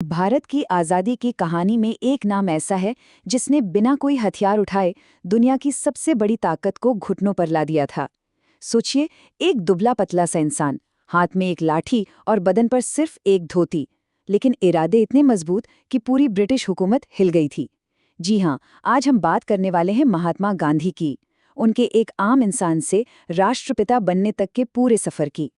भारत की आज़ादी की कहानी में एक नाम ऐसा है जिसने बिना कोई हथियार उठाए दुनिया की सबसे बड़ी ताकत को घुटनों पर ला दिया था। सोचिए, एक दुबला पतला सा इंसान, हाथ में एक लाठी और बदन पर सिर्फ एक धोती, लेकिन इरादे इतने मजबूत कि पूरी ब्रिटिश हुकूमत हिल गई थी। जी हाँ, आज हम बात करने वाले हैं महात्मा गांधी की, उनके एक आम इंसान से राष्ट्रपिता बनने तक के पूरे सफर की।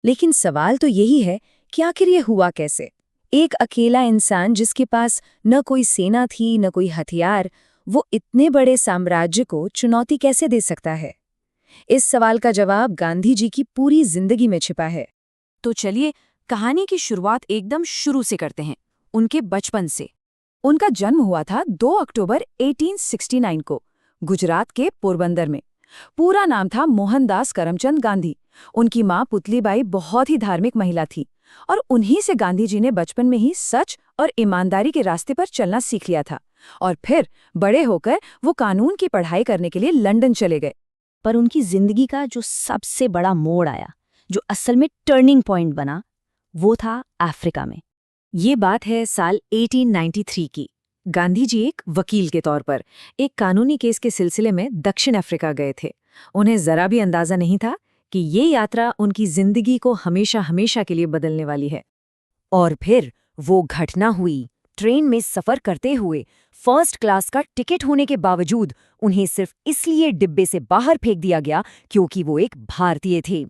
लेकिन सवाल तो यही है कि आखिर ये हुआ कैसे? एक अकेला इंसान जिसके पास न कोई सेना थी न कोई हथियार, वो इतने बड़े साम्राज्य को चुनौती कैसे दे सकता है? इस सवाल का जवाब गांधी जी की पूरी जिंदगी में छिपा है। तो चलिए कहानी की शुरुआत एकदम शुरू से करते हैं, उनके बचपन से। उनका जन्म हुआ था 2 अक्टूबर 1869 को गुजरात के पोरबंदर में। पूरा नाम था मोहनदास करमचंद गांधी। उनकी मां पुतलीबाई बहुत ही धार्मिक महिला थी और उन्हीं से गांधी जी ने बचपन में ही सच और ईमानदारी के रास्ते पर चलना सीख लिया था। और फिर बड़े होकर वो कानून की पढ़ाई करने के लिए लंदन चले गए। पर उनकी जिंदगी का जो सबसे बड़ा मोड़ आया, जो असल में टर्निंग पॉइंट बना, वो था अफ्रीका में। ये बात है साल 1893 की। गांधी जी एक वकील के तौर पर एक कानूनी केस के सिलसिले में दक्षिण अफ्रीका गए थे। उन्हें जरा भी अंदाजा नहीं था कि ये यात्रा उनकी जिंदगी को हमेशा हमेशा के लिए बदलने वाली है। और फिर वो घटना हुई। ट्रेन में सफर करते हुए फर्स्ट क्लास का टिकट होने के बावजूद उन्हें सिर्फ इसलिए डिब्बे से बाहर फेंक दिया गया क्योंकि वो एक भारतीय थे।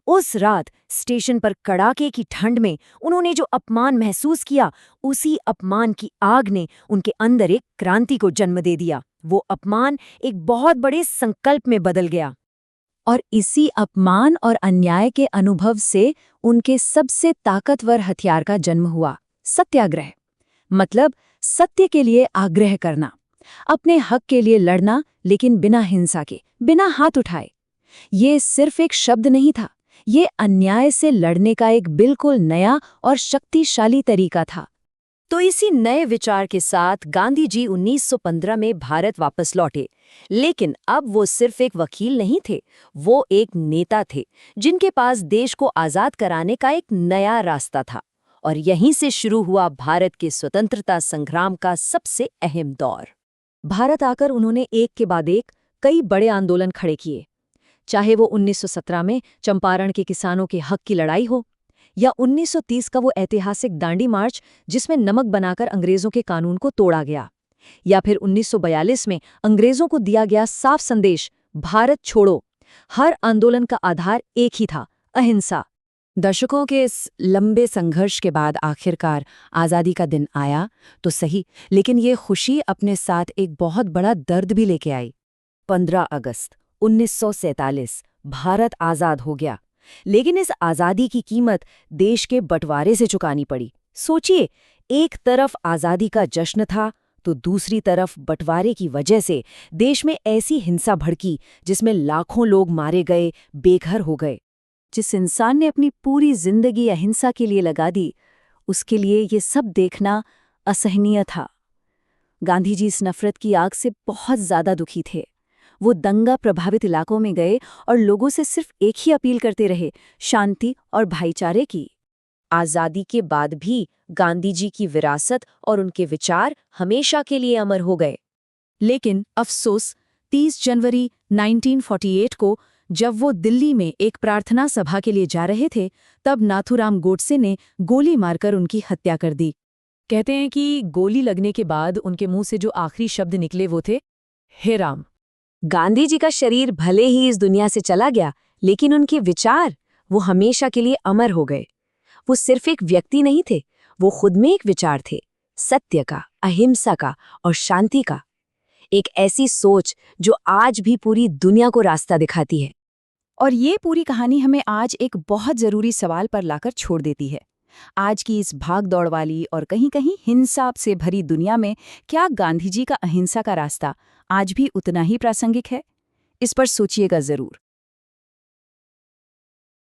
उस रात स्टेशन पर कड़ाके की ठंड में उन्होंने जो अपमान महसूस किया, उसी अपमान की आग ने उनके अंदर एक क्रांति को जन्म दे दिया। वो अपमान एक बहुत बड़े संकल्प में बदल गया। और इसी अपमान और अन्याय के अनुभव से उनके सबसे ताकतवर हथियार का जन्म हुआ, सत्याग्रह। मतलब सत्य के लिए आग्रह करना, अपने हक के लिए लड़ना, लेकिन बिना हिंसा के, बिना हाथ उठाए। ये सिर्फ एक शब्द नहीं था, ये अन्याय से लड़ने का एक बिल्कुल नया और शक्तिशाली तरीका था। तो इसी नए विचार के साथ गांधी जी 1915 में भारत वापस लौटे। लेकिन अब वो सिर्फ एक वकील नहीं थे, वो एक नेता थे जिनके पास देश को आजाद कराने का एक नया रास्ता था। और यहीं से शुरू हुआ भारत के स्वतंत्रता संग्राम का सबसे अहम दौर। भारत आकर उन्होंने एक के बाद एक कई बड़े आंदोलन खड़े किए, चाहे वो 1917 में चंपारण के किसानों के हक की लड़ाई हो, या 1930 का वो ऐतिहासिक दांडी मार्च जिसमें नमक बनाकर अंग्रेजों के कानून को तोड़ा गया, या फिर 1942 में अंग्रेजों को दिया गया साफ संदेश, भारत छोड़ो। हर आंदोलन का आधार एक ही था, अहिंसा। दशकों के इस लंबे संघर्ष के बाद आखिरकार आज़ादी का दिन आया तो सही, लेकिन ये खुशी अपने साथ एक बहुत बड़ा दर्द भी लेके आई। 15 अगस्त 1947 भारत आज़ाद हो गया। लेकिन इस आज़ादी की कीमत देश के बंटवारे से चुकानी पड़ी। सोचिए, एक तरफ आज़ादी का जश्न था तो दूसरी तरफ बंटवारे की वजह से देश में ऐसी हिंसा भड़की जिसमें लाखों लोग मारे गए, बेघर हो गए। जिस इंसान ने अपनी पूरी जिंदगी अहिंसा के लिए लगा दी, उसके लिए ये सब देखना असहनीय था। गांधी जी इस नफरत की आग से बहुत ज्यादा दुखी थे। वो दंगा प्रभावित इलाकों में गए और लोगों से सिर्फ एक ही अपील करते रहे, शांति और भाईचारे की। आज़ादी के बाद भी गांधी जी की विरासत और उनके विचार हमेशा के लिए अमर हो गए। लेकिन अफसोस, 30 जनवरी 1948 को जब वो दिल्ली में एक प्रार्थना सभा के लिए जा रहे थे, तब नाथूराम गोडसे ने गोली मारकर उनकी हत्या कर दी। कहते हैं कि गोली लगने के बाद उनके मुंह से जो आखिरी शब्द निकले वो थे, हे राम। गांधी जी का शरीर भले ही इस दुनिया से चला गया, लेकिन उनके विचार वो हमेशा के लिए अमर हो गए। वो सिर्फ एक व्यक्ति नहीं थे, वो खुद में एक विचार थे, सत्य का, अहिंसा का और शांति का। एक ऐसी सोच जो आज भी पूरी दुनिया को रास्ता दिखाती है। और ये पूरी कहानी हमें आज एक बहुत जरूरी सवाल पर लाकर छोड़ देती है। आज की इस भाग दौड़ वाली और कहीं कहीं हिंसा से भरी दुनिया में क्या गांधी जी का अहिंसा का रास्ता आज भी उतना ही प्रासंगिक है? इस पर सोचिएगा जरूर।